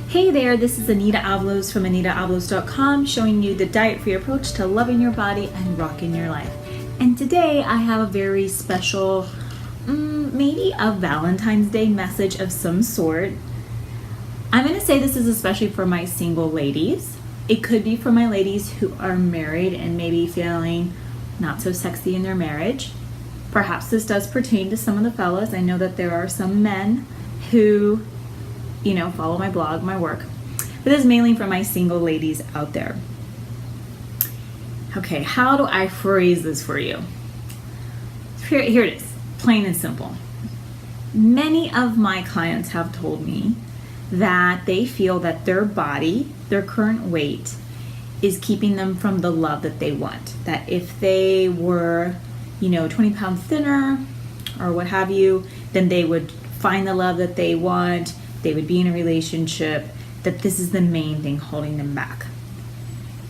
Hey there, this is Anita Avalos from AnitaAvalos.com, showing you the diet-free approach to loving your body and rocking your life. And today I have a very special, maybe a Valentine's Day message of some sort. I'm going to say this is especially for my single ladies. It could be for my ladies who are married and maybe feeling not so sexy in their marriage. Perhaps this does pertain to some of the fellas. I know that there are some men who follow my blog, my work. But this is mainly for my single ladies out there. Okay, how do I phrase this for you? Here it is, plain and simple. Many of my clients have told me that they feel that their body, their current weight, is keeping them from the love that they want. That if they were, 20 pounds thinner or what have you, then they would find the love that they want. They would be in a relationship, that this is the main thing holding them back.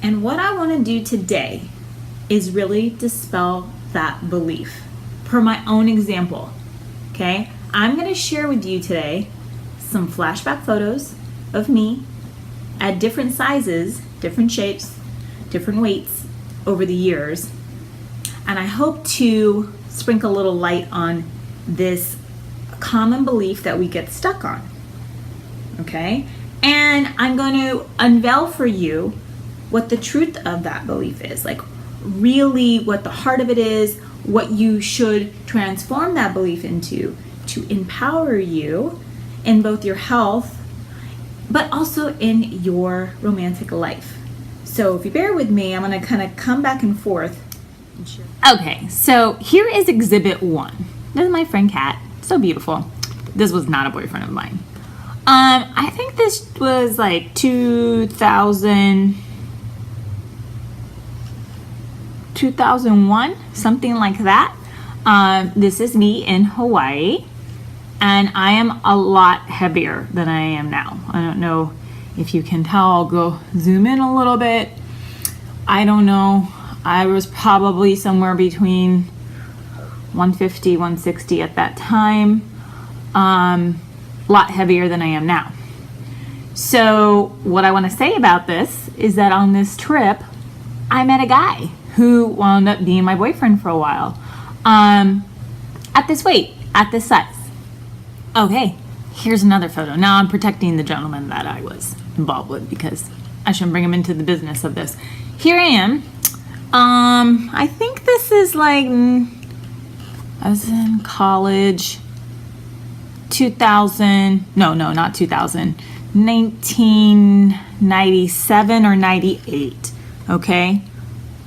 And what I want to do today is really dispel that belief per my own example. Okay? I'm going to share with you today some flashback photos of me at different sizes, different shapes, different weights over the years. And I hope to sprinkle a little light on this common belief that we get stuck on. Okay? And I'm going to unveil for you what the truth of that belief is. Like really what the heart of it is, what you should transform that belief into to empower you in both your health, but also in your romantic life. So if you bear with me, I'm going to kind of come back and forth. Okay, so here is exhibit 1. This is my friend Kat. So beautiful. This was not a boyfriend of mine. I think this was like 2001, something like that. This is me in Hawaii, and I am a lot heavier than I am now. I don't know if you can tell. I'll go zoom in a little bit. I don't know. I was probably somewhere between 150, 160 at that time. Lot heavier than I am now. So what I want to say about this is that on this trip, I met a guy who wound up being my boyfriend for a while. At this weight, at this size. Okay, here's another photo. Now I'm protecting the gentleman that I was involved with because I shouldn't bring him into the business of this. Here I am. I think this is like, I was in college. 1997 or 98. Okay,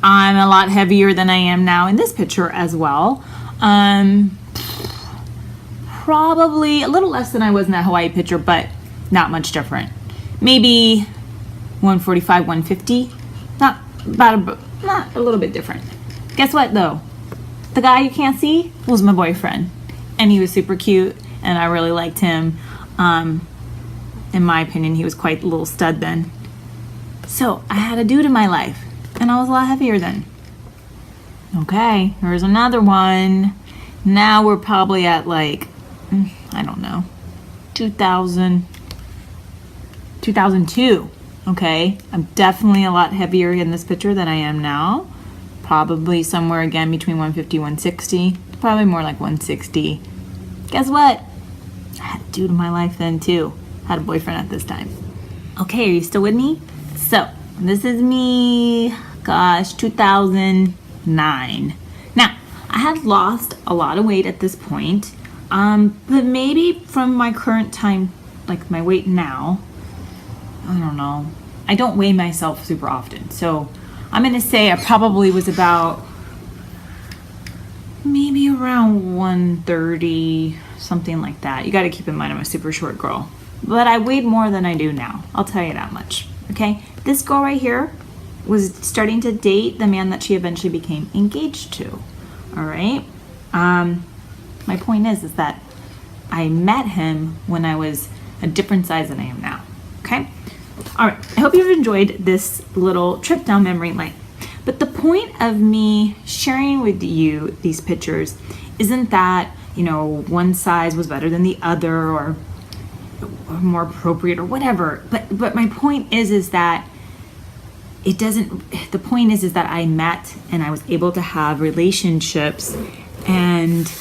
I'm a lot heavier than I am now in this picture as well. Probably a little less than I was in that Hawaii picture, but not much different. Maybe 145, 150. Not a little bit different. Guess what though? The guy you can't see was my boyfriend, and he was super cute. And I really liked him. In my opinion, he was quite a little stud then. So I had a dude in my life, and I was a lot heavier then. Okay, here's another one. Now we're probably at like, I don't know, 2002. Okay, I'm definitely a lot heavier in this picture than I am now. Probably somewhere again between 150, 160. Probably more like 160. Guess what? I had a dude in my life then too. Had a boyfriend at this time. Okay, are you still with me? So, this is me, 2009. Now, I had lost a lot of weight at this point, but maybe from my current time, like my weight now, I don't know. I don't weigh myself super often. So, I'm going to say I probably was about maybe around 130, something like that. You got to keep in mind I'm a super short girl. But I weighed more than I do now. I'll tell you that much. Okay? This girl right here was starting to date the man that she eventually became engaged to. All right? My point is that I met him when I was a different size than I am now. Okay? All right. I hope you've enjoyed this little trip down memory lane. But the point of me sharing with you these pictures isn't that, one size was better than the other, or more appropriate or whatever. But my point is that it doesn't, the point is that I met and I was able to have relationships, and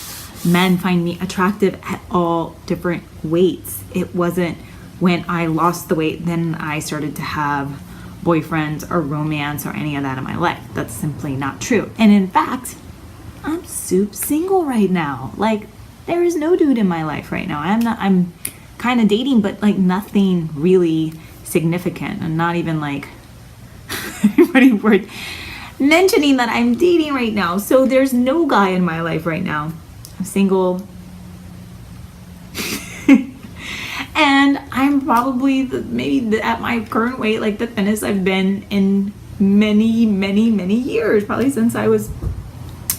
men find me attractive at all different weights. It wasn't when I lost the weight, then I started to have boyfriends or romance or any of that in my life. That's simply not true. And in fact, I'm soup single right now. Like, there is no dude in my life right now. I'm kind of dating, but like nothing really significant, and not even like anybody worth mentioning that I'm dating right now. So there's no guy in my life right now. I'm single. And I'm probably maybe at my current weight, like the thinnest I've been in many, many, many years, probably since I was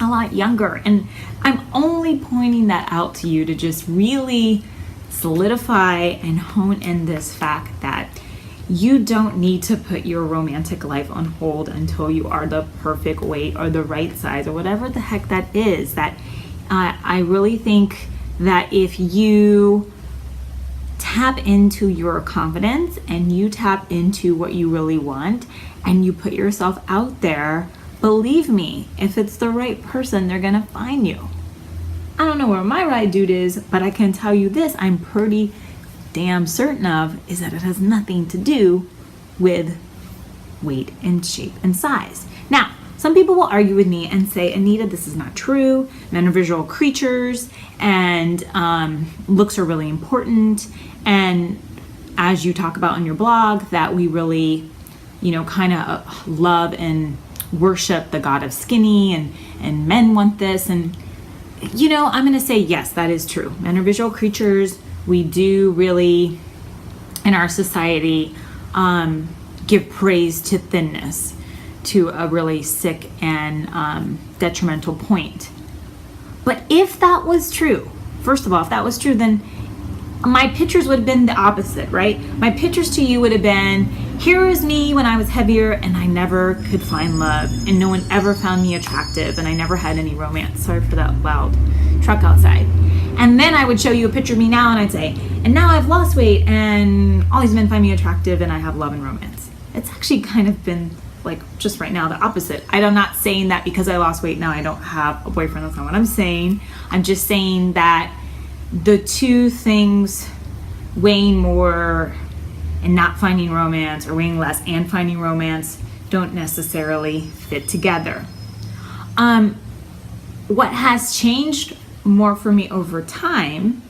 a lot younger. And I'm only pointing that out to you to just really solidify and hone in this fact that you don't need to put your romantic life on hold until you are the perfect weight or the right size or whatever the heck that is. That I really think that if you tap into your confidence and you tap into what you really want and you put yourself out there, believe me, if it's the right person, they're gonna find you. I don't know where my right dude is, but I can tell you this, I'm pretty damn certain of, is that it has nothing to do with weight and shape and size. Now, some people will argue with me and say, Anita, this is not true. Men are visual creatures, and looks are really important. And as you talk about on your blog, that we really, kind of love and worship the god of skinny, and men want this. And, I'm going to say, yes, that is true. Men are visual creatures. We do really, in our society, give praise to thinness to a really sick and detrimental point. But if that was true, first of all, if that was true, then my pictures would have been the opposite, right? My pictures to you would have been, here is me when I was heavier and I never could find love, and no one ever found me attractive, and I never had any romance. Sorry for that loud truck outside. And then I would show you a picture of me now and I'd say, and now I've lost weight and all these men find me attractive and I have love and romance. It's actually kind of been like just right now the opposite. I'm not saying that because I lost weight now I don't have a boyfriend. That's not what I'm saying. I'm just saying that the two things, weighing more and not finding romance, or weighing less and finding romance, don't necessarily fit together. What has changed more for me over time,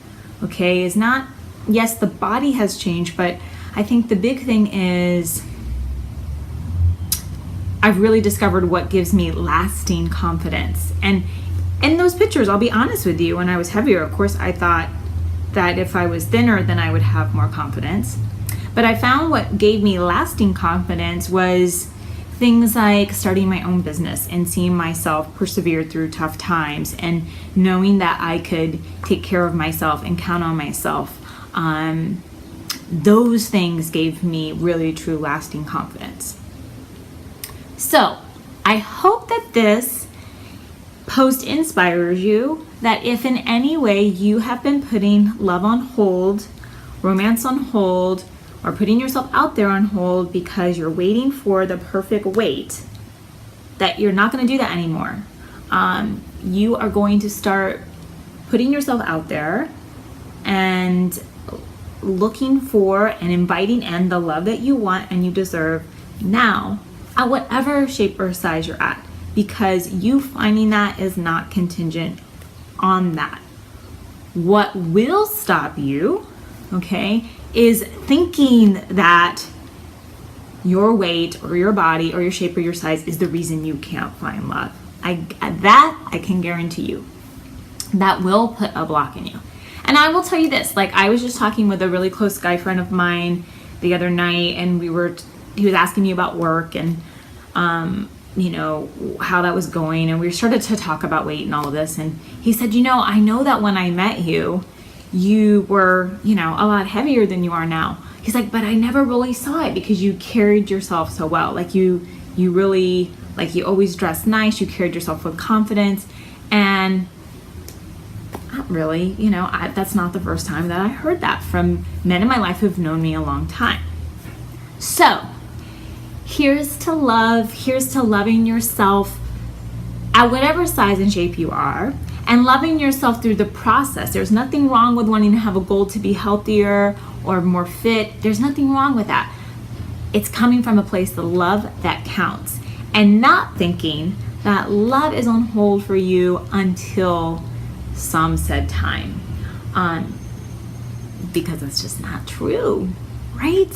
okay, is not, yes, the body has changed, but I think the big thing is I've really discovered what gives me lasting confidence. And in those pictures, I'll be honest with you, when I was heavier, of course, I thought that if I was thinner, then I would have more confidence. But I found what gave me lasting confidence was things like starting my own business and seeing myself persevere through tough times, and knowing that I could take care of myself and count on myself. Those things gave me really true lasting confidence. So I hope that this post inspires you, that if in any way you have been putting love on hold, romance on hold, or putting yourself out there on hold because you're waiting for the perfect weight, that you're not going to do that anymore. You are going to start putting yourself out there and looking for and inviting in the love that you want and you deserve now, at whatever shape or size you're at, because you finding that is not contingent on that. What will stop you, okay, is thinking that your weight or your body or your shape or your size is the reason you can't find love. I can guarantee you that will put a block in you. And I will tell you this, like, I was just talking with a really close guy friend of mine the other night, and he was asking me about work and how that was going, and we started to talk about weight and all of this, and he said, I know that when I met you, you were, a lot heavier than you are now. He's like, but I never really saw it because you carried yourself so well. Like you really, like, you always dressed nice. You carried yourself with confidence. And really, that's not the first time that I heard that from men in my life who've known me a long time. So here's to love, here's to loving yourself at whatever size and shape you are, and loving yourself through the process. There's nothing wrong with wanting to have a goal to be healthier or more fit. There's nothing wrong with that. It's coming from a place of love that counts, and not thinking that love is on hold for you until some said time, because it's just not true, right?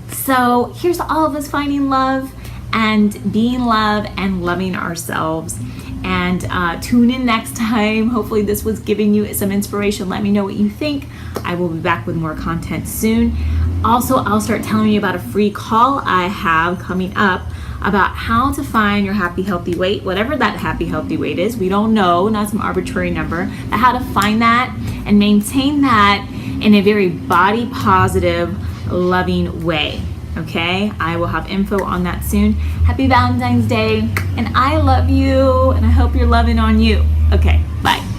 So here's to all of us finding love and being love and loving ourselves. And tune in next time. Hopefully this was giving you some inspiration. Let me know what you think. I will be back with more content soon. Also, I'll start telling you about a free call I have coming up about how to find your happy, healthy weight, whatever that happy, healthy weight is. We don't know, not some arbitrary number, but how to find that and maintain that in a very body positive, loving way. Okay, I will have info on that soon. Happy Valentine's Day, and I love you, and I hope you're loving on you. Okay, bye.